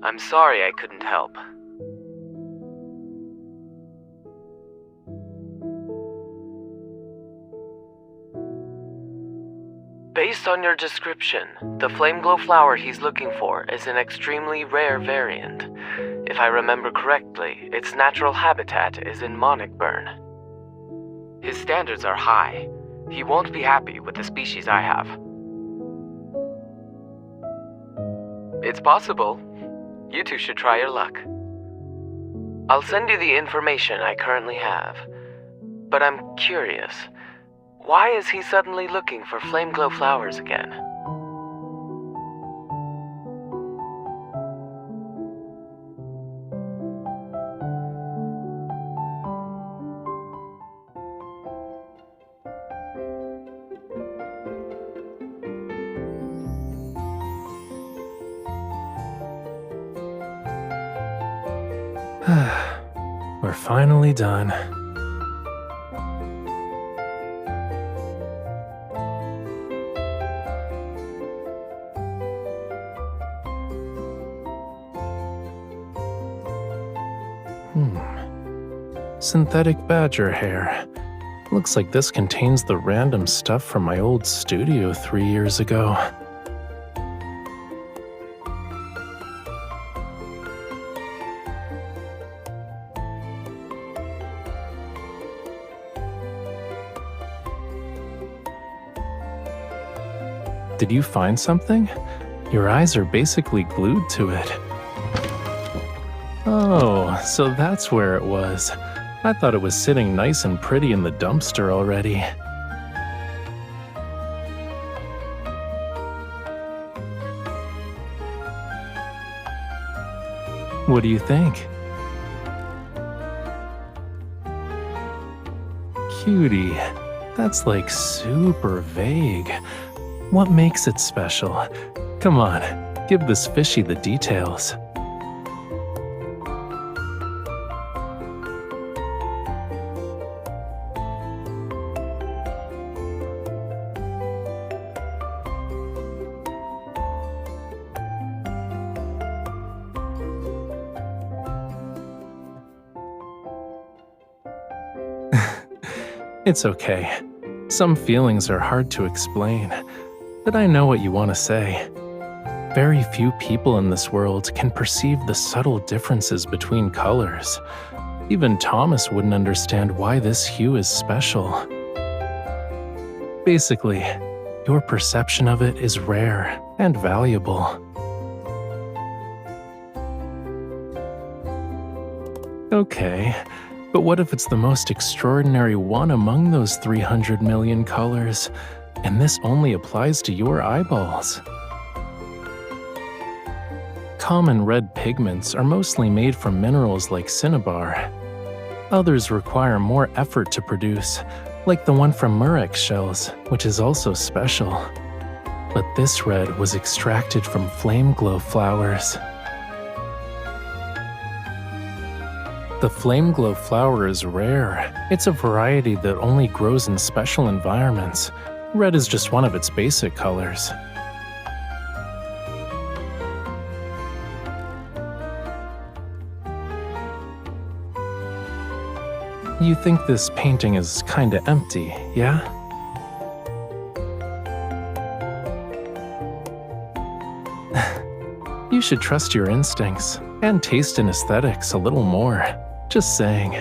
I'm sorry I couldn't help. Based on your description, the flame-glow flower he's looking for is an extremely rare variant. If I remember correctly, its natural habitat is in Monnickburn. His standards are high. He won't be happy with the species I have. It's possible. You two should try your luck. I'll send you the information I currently have. But I'm curious. Why is he suddenly looking for flame-glow flowers again? We're finally done. Synthetic badger hair. Looks like this contains the random stuff from my old studio 3 years ago. Did you find something? Your eyes are basically glued to it. Oh, so that's where it was. I thought it was sitting nice and pretty in the dumpster already. What do you think? Cutie, that's like super vague. What makes it special? Come on, give this fishy the details. It's okay. Some feelings are hard to explain, but I know what you want to say. Very few people in this world can perceive the subtle differences between colors. Even Thomas wouldn't understand why this hue is special. Basically, your perception of it is rare and valuable. Okay. But what if it's the most extraordinary one among those 300 million colors, and this only applies to your eyeballs? Common red pigments are mostly made from minerals like cinnabar. Others require more effort to produce, like the one from murex shells, which is also special. But this red was extracted from flame-glow flowers. The flame-glow flower is rare. It's a variety that only grows in special environments. Red is just one of its basic colors. You think this painting is kinda empty, yeah? You should trust your instincts and taste in aesthetics a little more. Just saying.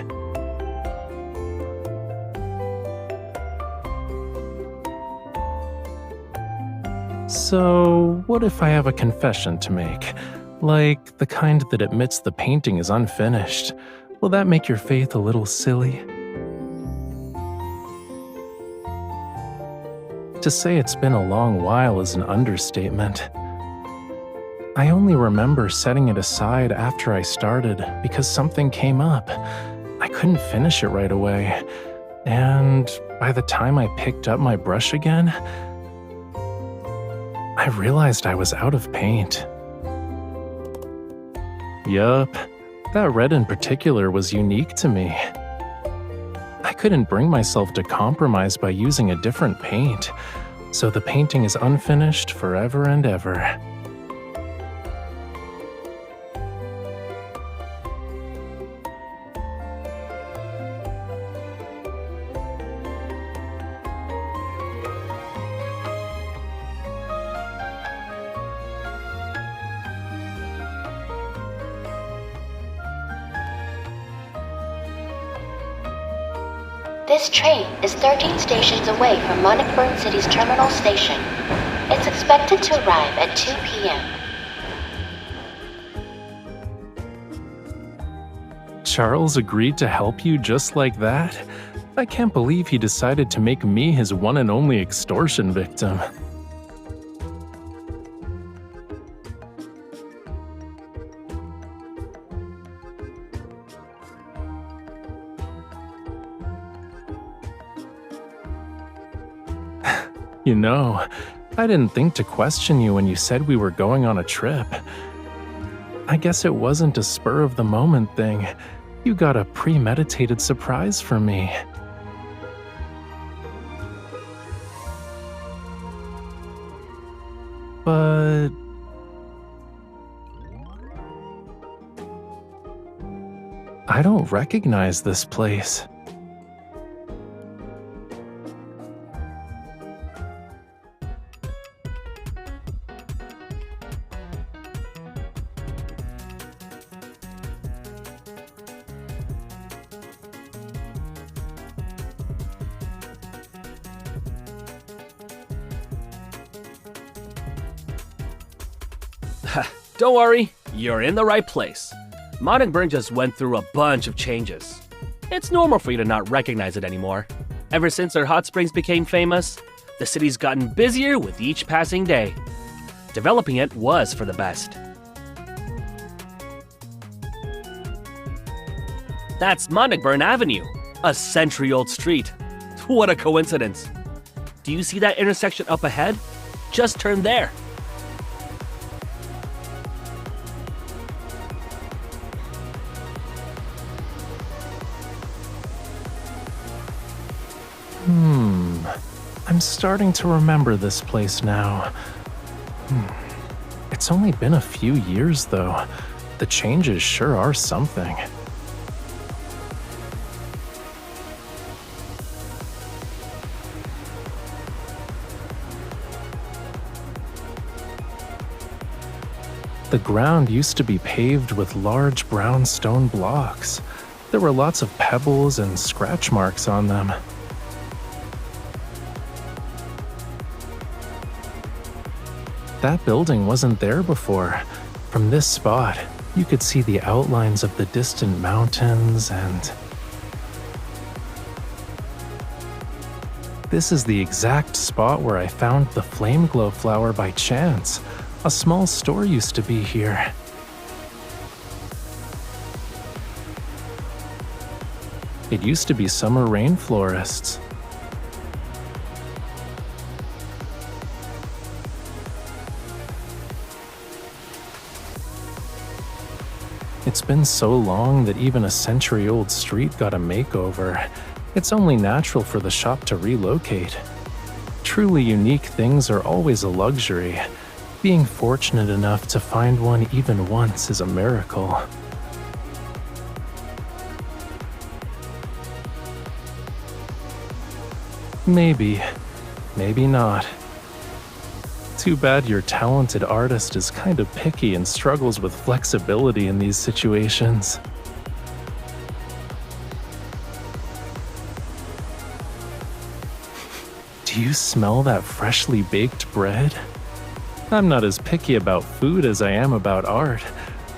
So, what if I have a confession to make? Like the kind that admits the painting is unfinished. Will that make your faith a little silly? To say it's been a long while is an understatement. I only remember setting it aside after I started because something came up. I couldn't finish it right away. And by the time I picked up my brush again, I realized I was out of paint. Yup, that red in particular was unique to me. I couldn't bring myself to compromise by using a different paint, so the painting is unfinished forever and ever. This train is 13 stations away from Monnickburn City's terminal station. It's expected to arrive at 2 p.m. Charles agreed to help you just like that? I can't believe he decided to make me his one and only extortion victim. You know, I didn't think to question you when you said we were going on a trip. I guess it wasn't a spur-of-the-moment thing. You got a premeditated surprise for me. But... I don't recognize this place. Don't worry, you're in the right place. Monnickburn just went through a bunch of changes. It's normal for you to not recognize it anymore. Ever since our hot springs became famous, the city's gotten busier with each passing day. Developing it was for the best. That's Monnickburn Avenue, a century-old street. What a coincidence. Do you see that intersection up ahead? Just turn there. I'm starting to remember this place now. It's only been a few years, though. The changes sure are something. The ground used to be paved with large brown stone blocks. There were lots of pebbles and scratch marks on them. That building wasn't there before. From this spot, you could see the outlines of the distant mountains and... This is the exact spot where I found the flame glow flower by chance. A small store used to be here. It used to be summer rain florists. It's been so long that even a century-old street got a makeover. It's only natural for the shop to relocate. Truly unique things are always a luxury. Being fortunate enough to find one even once is a miracle. Maybe, maybe not. Too bad your talented artist is kind of picky and struggles with flexibility in these situations. Do you smell that freshly baked bread? I'm not as picky about food as I am about art.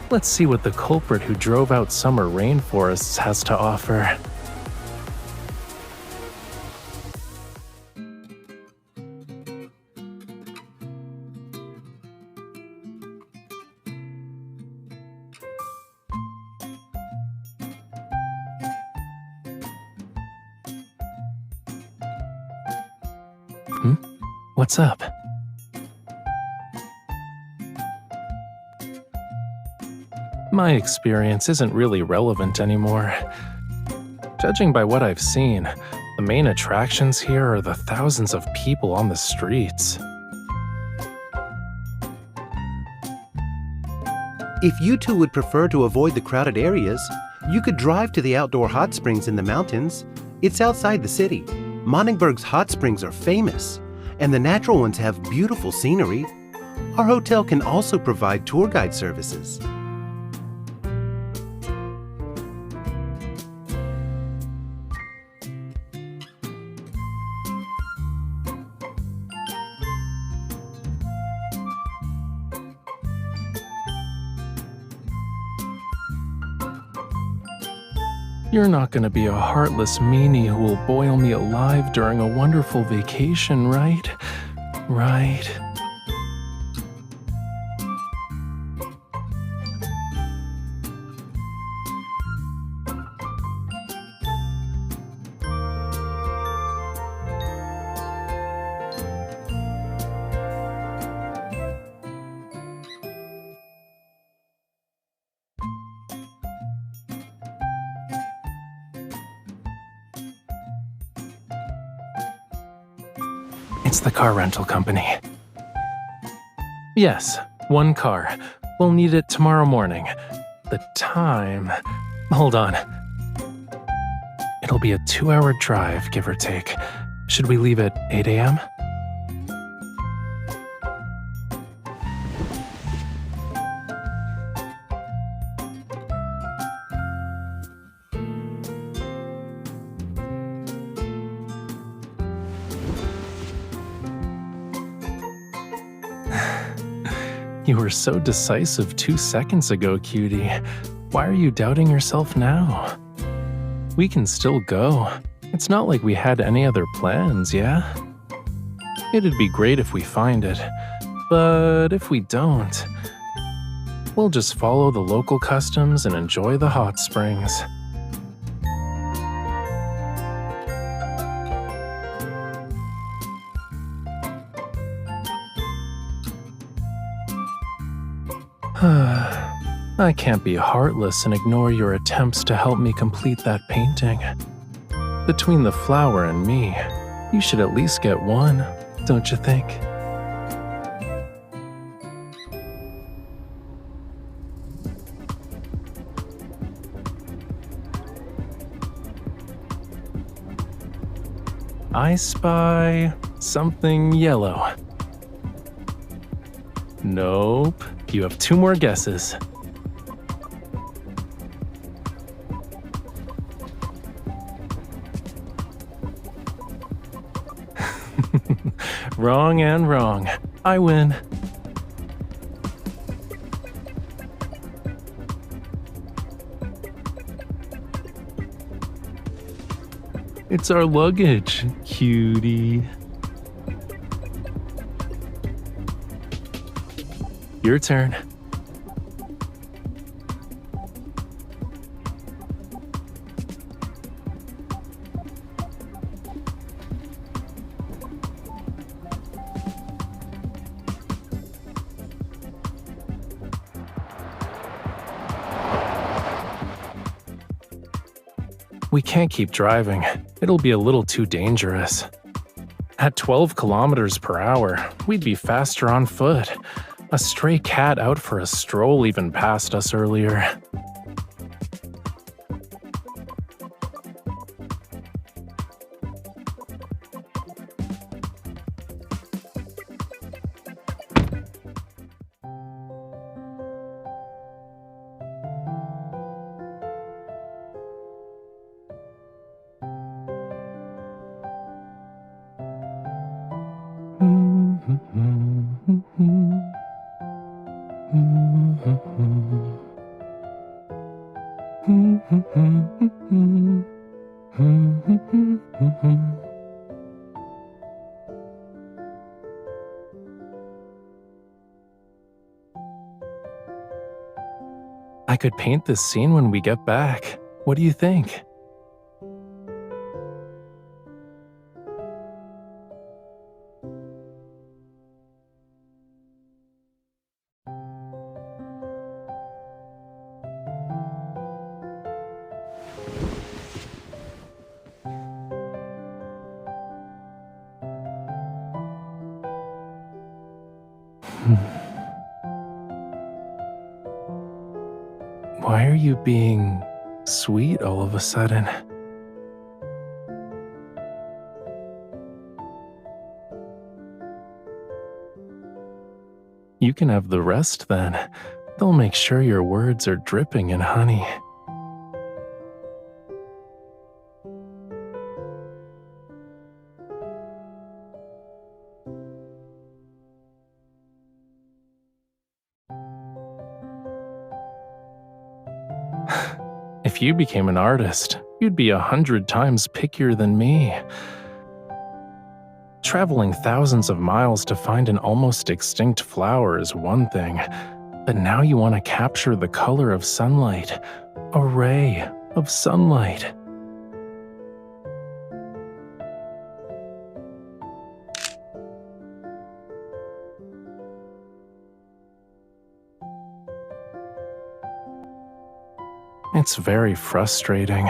Let's see what the culprit who drove out summer rainforests has to offer. What's up? My experience isn't really relevant anymore. Judging by what I've seen, the main attractions here are the thousands of people on the streets. If you two would prefer to avoid the crowded areas, you could drive to the outdoor hot springs in the mountains. It's outside the city. Monnickburg's hot springs are famous, and the natural ones have beautiful scenery. Our hotel can also provide tour guide services. You're not gonna be a heartless meanie who will boil me alive during a wonderful vacation, right? Right. It's the car rental company. Yes, one car. We'll need it tomorrow morning. The time... Hold on. It'll be a 2-hour drive, give or take. Should we leave at 8 a.m.? You were so decisive 2 seconds ago, cutie. Why are you doubting yourself now? We can still go. It's not like we had any other plans, yeah? It'd be great if we find it, but if we don't, we'll just follow the local customs and enjoy the hot springs. I can't be heartless and ignore your attempts to help me complete that painting. Between the flower and me, you should at least get one, don't you think? I spy something yellow. Nope. You have 2 more guesses. Wrong and wrong. I win. It's our luggage, cutie. Your turn. We can't keep driving. It'll be a little too dangerous. At 12 kilometers per hour, we'd be faster on foot. A stray cat out for a stroll even passed us earlier. I could paint this scene when we get back. What do you think? Why are you being sweet all of a sudden? You can have the rest then. They'll make sure your words are dripping in honey. If you became an artist, you'd be 100 times pickier than me. Traveling thousands of miles to find an almost extinct flower is one thing, but now you want to capture the color of sunlight, a ray of sunlight. It's very frustrating.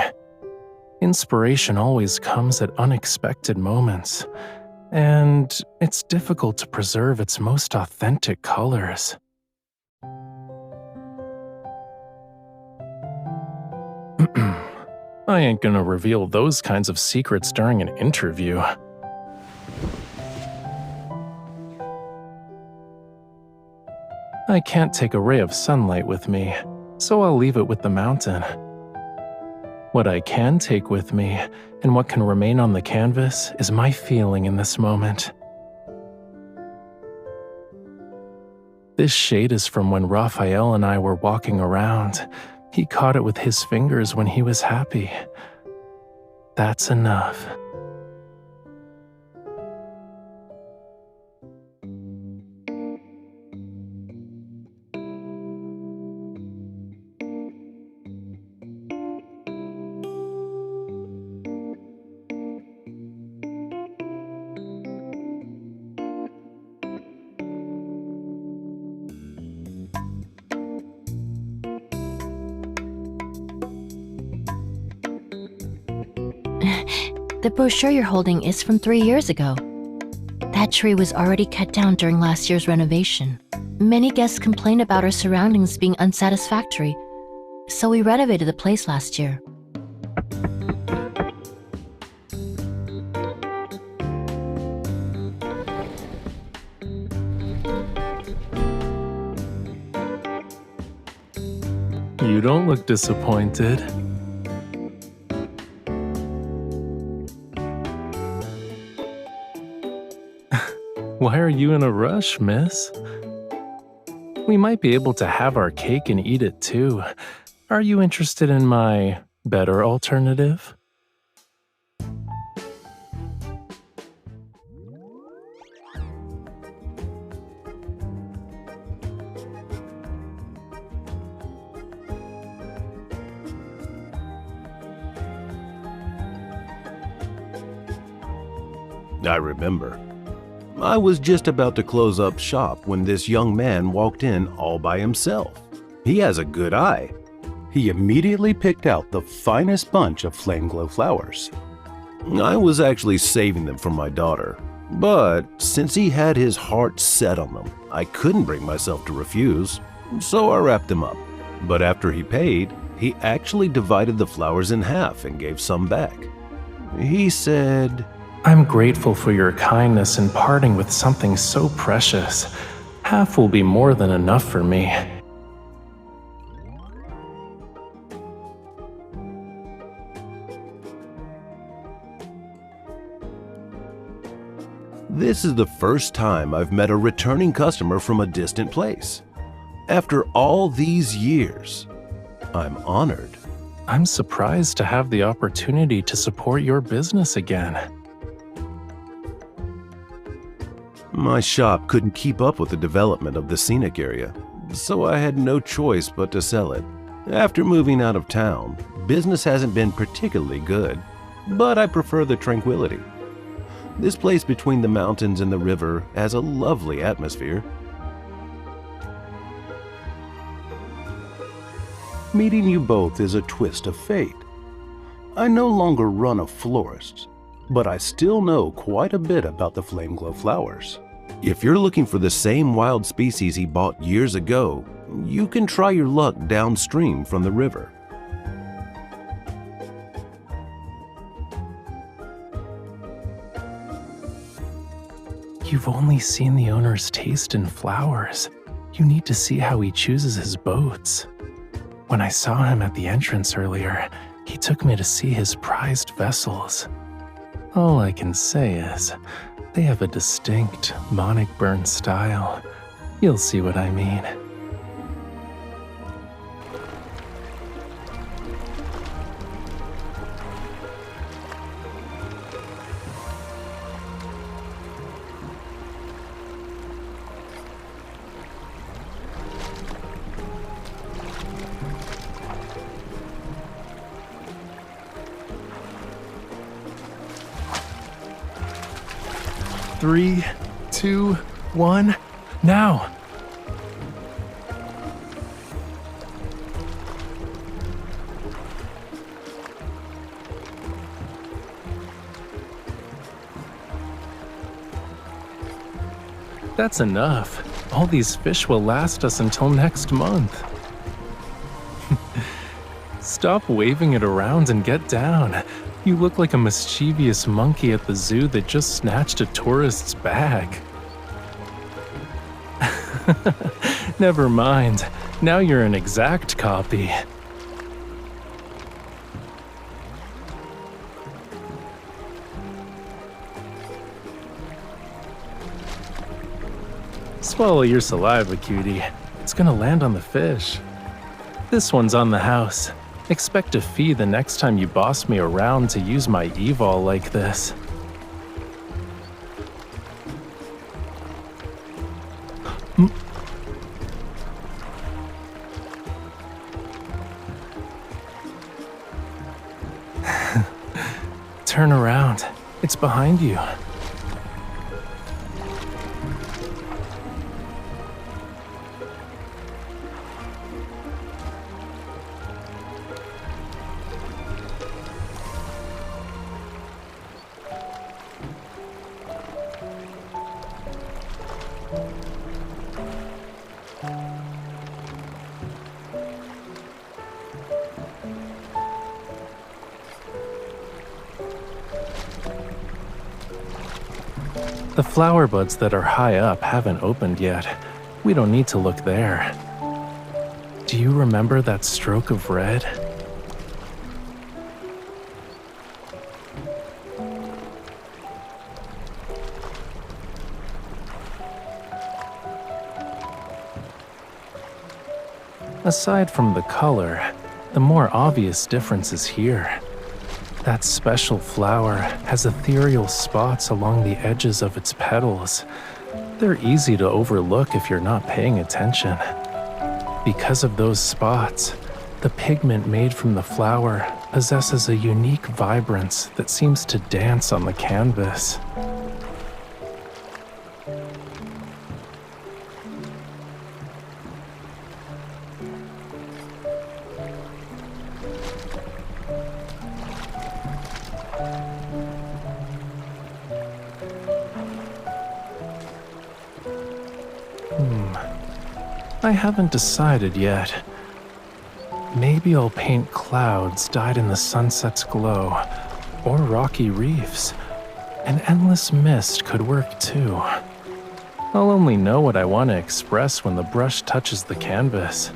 Inspiration always comes at unexpected moments, and it's difficult to preserve its most authentic colors. I ain't gonna reveal those kinds of secrets during an interview. I can't take a ray of sunlight with me, so I'll leave it with the mountain. What I can take with me, and what can remain on the canvas, is my feeling in this moment. This shade is from when Rafayel and I were walking around. He caught it with his fingers when he was happy. That's enough. The brochure you're holding is from 3 years ago. That tree was already cut down during last year's renovation. Many guests complained about our surroundings being unsatisfactory, so we renovated the place last year. You don't look disappointed. Why are you in a rush, miss? We might be able to have our cake and eat it too. Are you interested in my better alternative? I remember. I was just about to close up shop when this young man walked in all by himself. He has a good eye. He immediately picked out the finest bunch of flame glow flowers. I was actually saving them for my daughter, but since he had his heart set on them, I couldn't bring myself to refuse, so I wrapped them up. But after he paid, he actually divided the flowers in half and gave some back. He said, I'm grateful for your kindness in parting with something so precious. Half will be more than enough for me. This is the first time I've met a returning customer from a distant place. After all these years, I'm honored. I'm surprised to have the opportunity to support your business again. My shop couldn't keep up with the development of the scenic area, so I had no choice but to sell it. After moving out of town, business hasn't been particularly good, but I prefer the tranquility. This place between the mountains and the river has a lovely atmosphere. Meeting you both is a twist of fate. I no longer run a florist, but I still know quite a bit about the flame glow flowers. If you're looking for the same wild species he bought years ago, you can try your luck downstream from the river. You've only seen the owner's taste in flowers. You need to see how he chooses his boats. When I saw him at the entrance earlier, he took me to see his prized vessels. All I can say is, they have a distinct Monnickburn style. You'll see what I mean. 3, 2, 1, now! That's enough. All these fish will last us until next month. Stop waving it around and get down. You look like a mischievous monkey at the zoo that just snatched a tourist's bag. Never mind. Now you're an exact copy. Swallow your saliva, cutie. It's gonna land on the fish. This one's on the house. Expect a fee the next time you boss me around to use my evol like this. Turn around. It's behind you. The flower buds that are high up haven't opened yet. We don't need to look there. Do you remember that stroke of red? Aside from the color, the more obvious difference is here. That special flower has ethereal spots along the edges of its petals. They're easy to overlook if you're not paying attention. Because of those spots, the pigment made from the flower possesses a unique vibrance that seems to dance on the canvas. I haven't decided yet. Maybe I'll paint clouds dyed in the sunset's glow, or rocky reefs. An endless mist could work too. I'll only know what I want to express when the brush touches the canvas.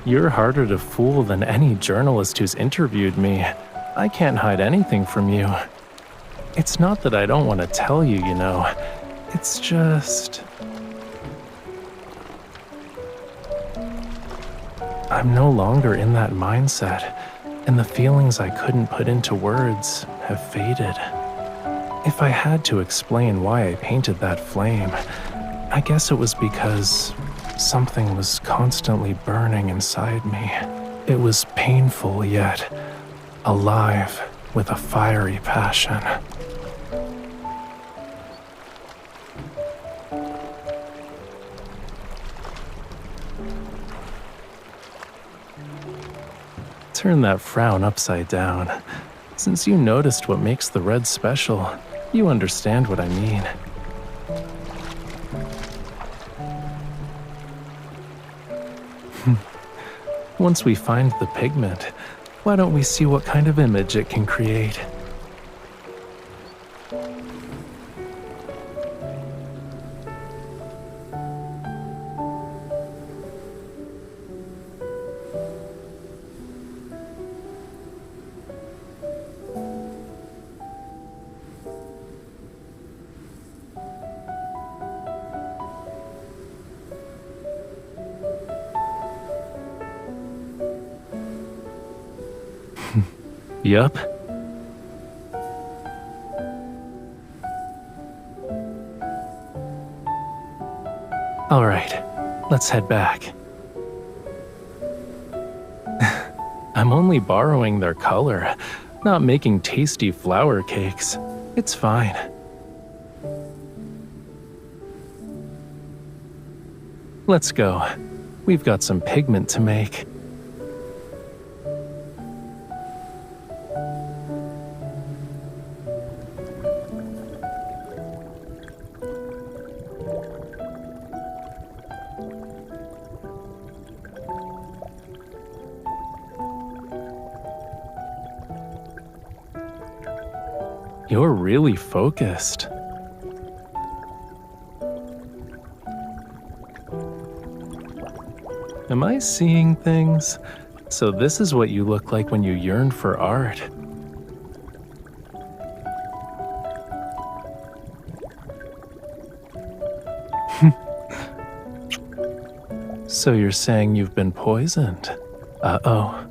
You're harder to fool than any journalist who's interviewed me. I can't hide anything from you. It's not that I don't want to tell you, you know. It's just... I'm no longer in that mindset, and the feelings I couldn't put into words have faded. If I had to explain why I painted that flame, I guess it was because something was constantly burning inside me. It was painful yet alive with a fiery passion. Turn that frown upside down. Since you noticed what makes the red special, you understand what I mean. Once we find the pigment, why don't we see what kind of image it can create? Yup. All right, let's head back. I'm only borrowing their color. not making tasty flower cakes. It's fine. Let's go. We've got some pigment to make. You're really focused. Am I seeing things? So this is what you look like when you yearn for art. So you're saying you've been poisoned? Uh-oh.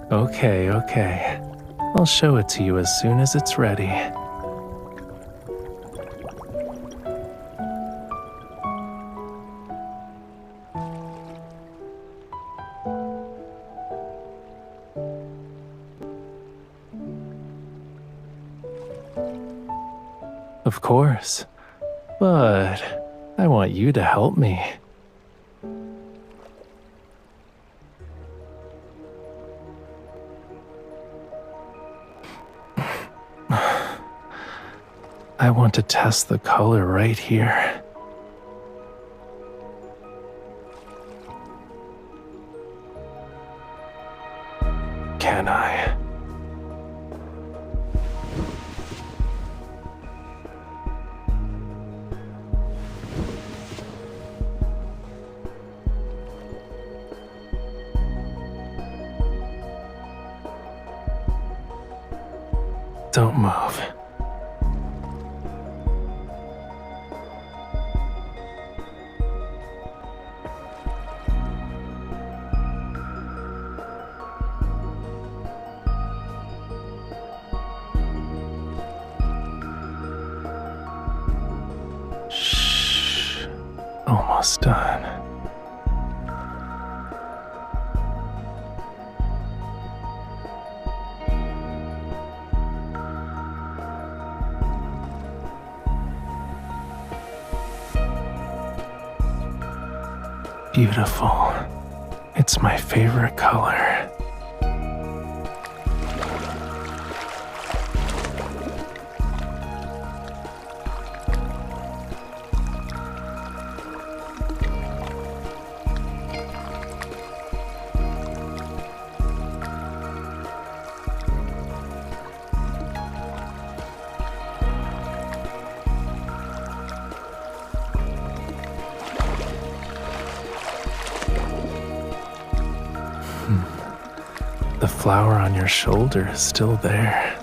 Okay. I'll show it to you as soon as it's ready. Of course, but I want you to help me. I want to test the color right here. Can I? Don't move. Shh. Almost done. Beautiful. It's my favorite color. The flower on your shoulder is still there.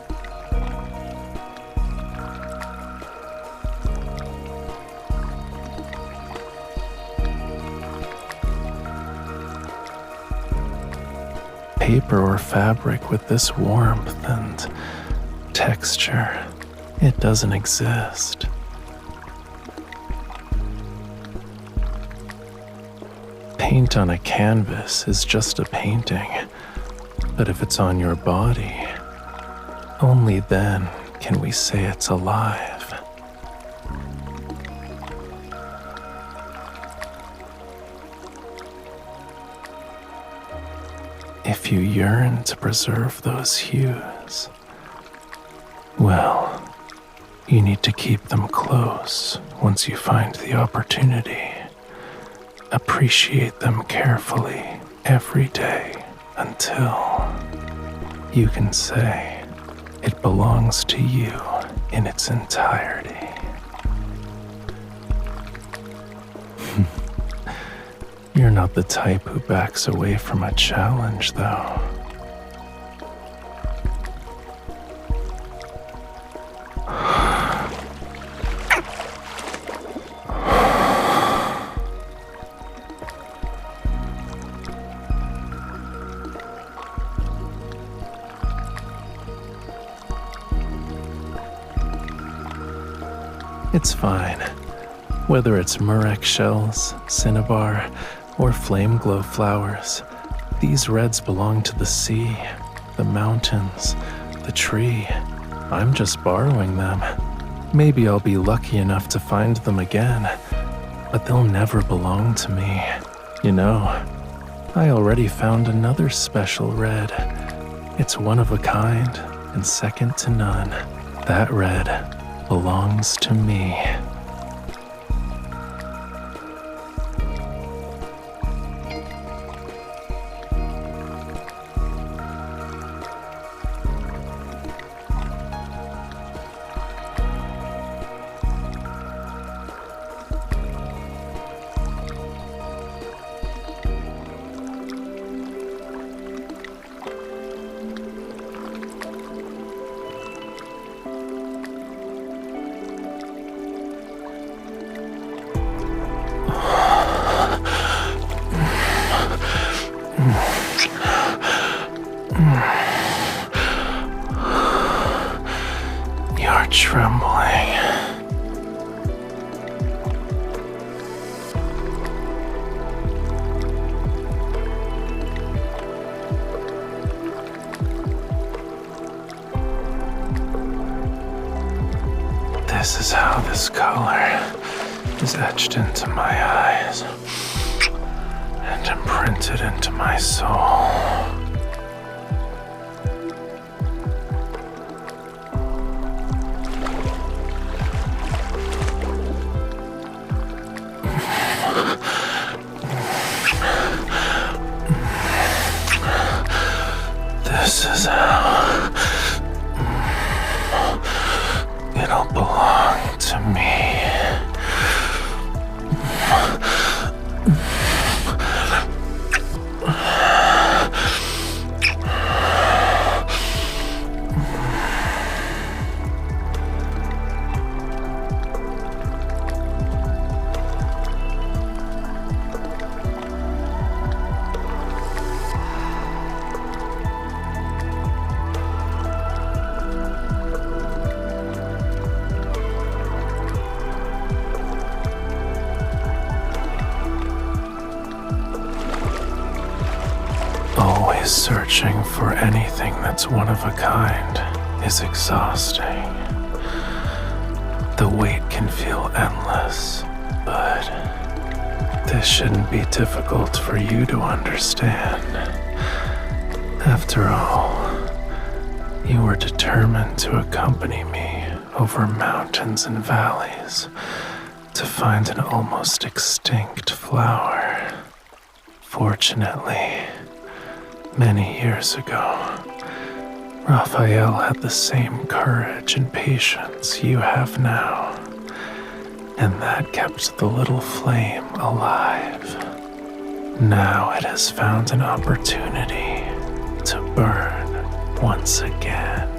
Paper or fabric with this warmth and texture, it doesn't exist. Paint on a canvas is just a painting. But if it's on your body, only then can we say it's alive. If you yearn to preserve those hues, well, you need to keep them close once you find the opportunity. Appreciate them carefully every day until you can say it belongs to you in its entirety. You're not the type who backs away from a challenge, though. It's fine. Whether it's murek shells, cinnabar, or flame glow flowers, These reds belong to the sea, the mountains, the tree. I'm just borrowing them. Maybe I'll be lucky enough to find them again, but they'll never belong to me. You know, I already found another special red. It's one of a kind and second to none. That red belongs to me. You're trembling. This is how this color is etched into my eyes and imprinted into my soul. This is how it'll belong to me. Always searching for anything that's one of a kind is exhausting. The wait can feel endless, but this shouldn't be difficult for you to understand. After all, you were determined to accompany me over mountains and valleys to find an almost extinct flower. Fortunately, many years ago, Rafayel had the same courage and patience you have now, and that kept the little flame alive. Now it has found an opportunity to burn once again.